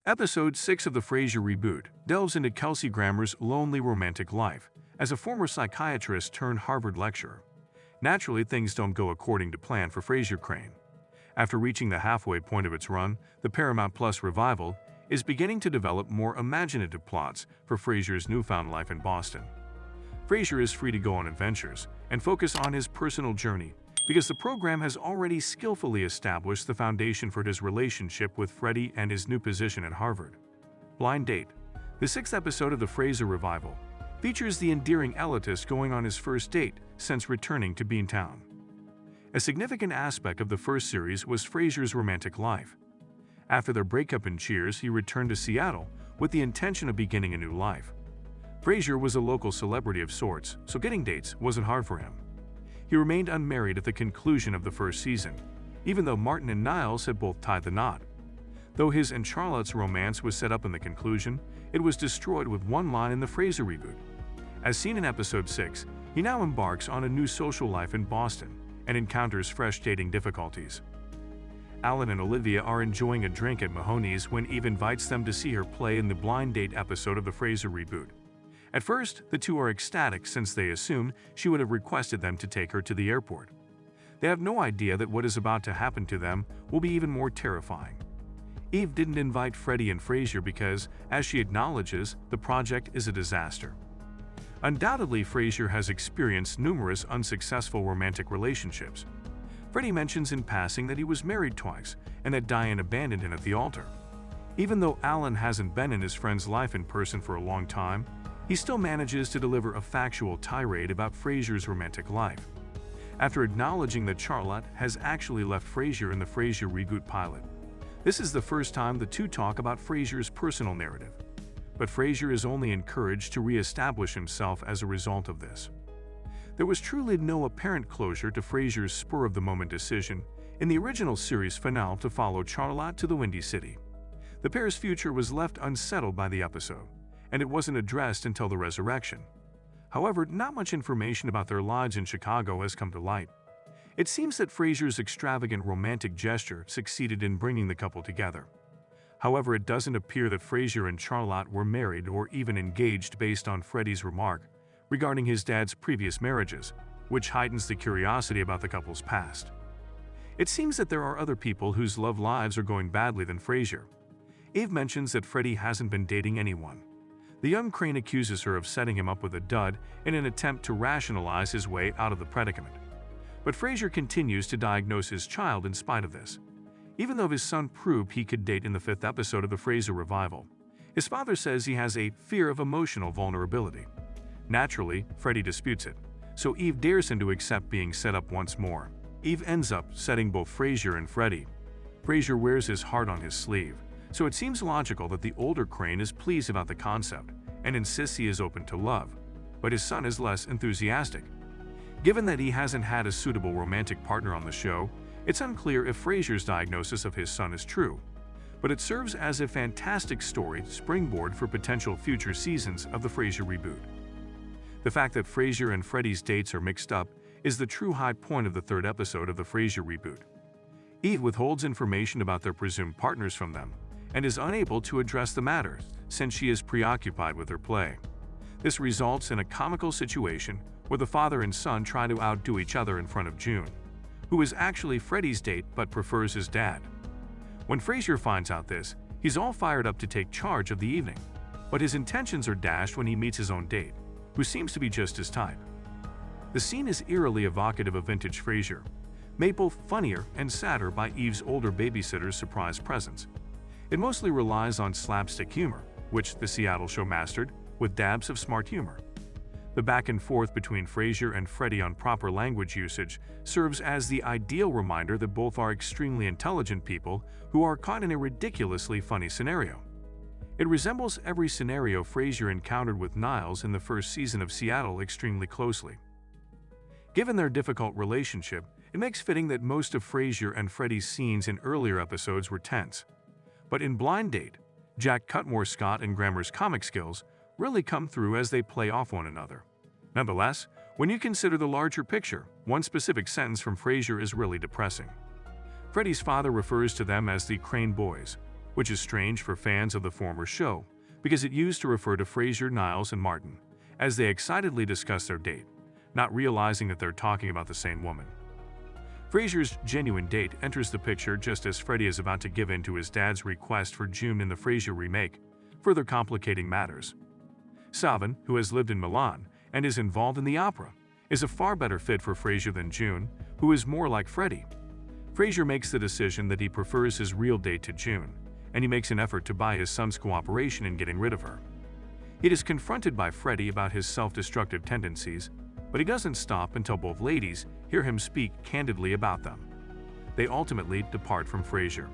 Episode 6 of the FRASIER Reboot delves into Kelsey Grammer's lonely romantic life as a former psychiatrist turned Harvard lecturer. Naturally, things don't go according to plan for Frasier Crane. After reaching the halfway point of its run, the Paramount Plus revival is beginning to develop more imaginative plots for Frasier's newfound life in Boston. Frasier is free to go on adventures and focus on his personal journey because the program has already skillfully established the foundation for his relationship with Freddie and his new position at Harvard. Blind Date, the sixth episode of the FRASIER revival, features the endearing elitist going on his first date since returning to Beantown. A significant aspect of the first series was Frasier's romantic life. After their breakup in Cheers, he returned to Seattle with the intention of beginning a new life. Frasier was a local celebrity of sorts, so getting dates wasn't hard for him. He remained unmarried at the conclusion of the first season, even though Martin and Niles had both tied the knot. Though his and Charlotte's romance was set up in the conclusion, it was destroyed with one line in the FRASIER reboot. As seen in episode 6, he now embarks on a new social life in Boston and encounters fresh dating difficulties. Alan and Olivia are enjoying a drink at Mahoney's when Eve invites them to see her play in the Blind Date episode of the FRASIER reboot. At first, the two are ecstatic since they assume she would have requested them to take her to the airport. They have no idea that what is about to happen to them will be even more terrifying. Eve didn't invite Freddie and Frasier because, as she acknowledges, the project is a disaster. Undoubtedly, Frasier has experienced numerous unsuccessful romantic relationships. Freddie mentions in passing that he was married twice and that Diane abandoned him at the altar. Even though Alan hasn't been in his friend's life in person for a long time, he still manages to deliver a factual tirade about Frasier's romantic life. After acknowledging that Charlotte has actually left Frasier in the FRASIER reboot pilot, this is the first time the two talk about Frasier's personal narrative. But Frasier is only encouraged to re-establish himself as a result of this. There was truly no apparent closure to Frasier's spur-of-the-moment decision in the original series finale to follow Charlotte to the Windy City. The pair's future was left unsettled by the episode, and it wasn't addressed until the resurrection. However, not much information about their lives in Chicago has come to light. It seems that Frasier's extravagant romantic gesture succeeded in bringing the couple together. However, it doesn't appear that Frasier and Charlotte were married or even engaged based on Freddie's remark regarding his dad's previous marriages, which heightens the curiosity about the couple's past. It seems that there are other people whose love lives are going badly than Frasier. Eve mentions that Freddie hasn't been dating anyone. The young Crane accuses her of setting him up with a dud in an attempt to rationalize his way out of the predicament. But Frasier continues to diagnose his child in spite of this. Even though his son proved he could date in the fifth episode of the FRASIER revival, his father says he has a fear of emotional vulnerability. Naturally, Freddie disputes it, so Eve dares him to accept being set up once more. Eve ends up setting both Frasier and Freddie. Frasier wears his heart on his sleeve, so it seems logical that the older Crane is pleased about the concept and insists he is open to love, but his son is less enthusiastic. Given that he hasn't had a suitable romantic partner on the show, it's unclear if Frasier's diagnosis of his son is true, but it serves as a fantastic story springboard for potential future seasons of the FRASIER reboot. The fact that Frasier and Freddie's dates are mixed up is the true high point of the third episode of the FRASIER reboot. Eve withholds information about their presumed partners from them and is unable to address the matter since she is preoccupied with her play. This results in a comical situation where the father and son try to outdo each other in front of June, who is actually Freddie's date but prefers his dad. When Frasier finds out this, he's all fired up to take charge of the evening, but his intentions are dashed when he meets his own date, who seems to be just his type. The scene is eerily evocative of vintage Frasier, made both funnier and sadder by Eve's older babysitter's surprise presence. It mostly relies on slapstick humor, which the Seattle show mastered, with dabs of smart humor. The back and forth between Frasier and Freddie on proper language usage serves as the ideal reminder that both are extremely intelligent people who are caught in a ridiculously funny scenario. It resembles every scenario Frasier encountered with Niles in the first season of Seattle extremely closely. Given their difficult relationship, it makes fitting that most of Frasier and Freddie's scenes in earlier episodes were tense. But in Blind Date, Jack Cutmore Scott and Grammer's comic skills really come through as they play off one another. Nonetheless, when you consider the larger picture, one specific sentence from Frasier is really depressing. Freddie's father refers to them as the Crane Boys, which is strange for fans of the former show because it used to refer to Frasier, Niles, and Martin as they excitedly discuss their date, not realizing that they're talking about the same woman. Frasier's genuine date enters the picture just as Freddie is about to give in to his dad's request for June in the Frasier remake, further complicating matters. Savin, who has lived in Milan and is involved in the opera, is a far better fit for Frasier than June, who is more like Freddie. Frasier makes the decision that he prefers his real date to June, and he makes an effort to buy his son's cooperation in getting rid of her. He is confronted by Freddie about his self-destructive tendencies, but he doesn't stop until both ladies hear him speak candidly about them. They ultimately depart from Frasier.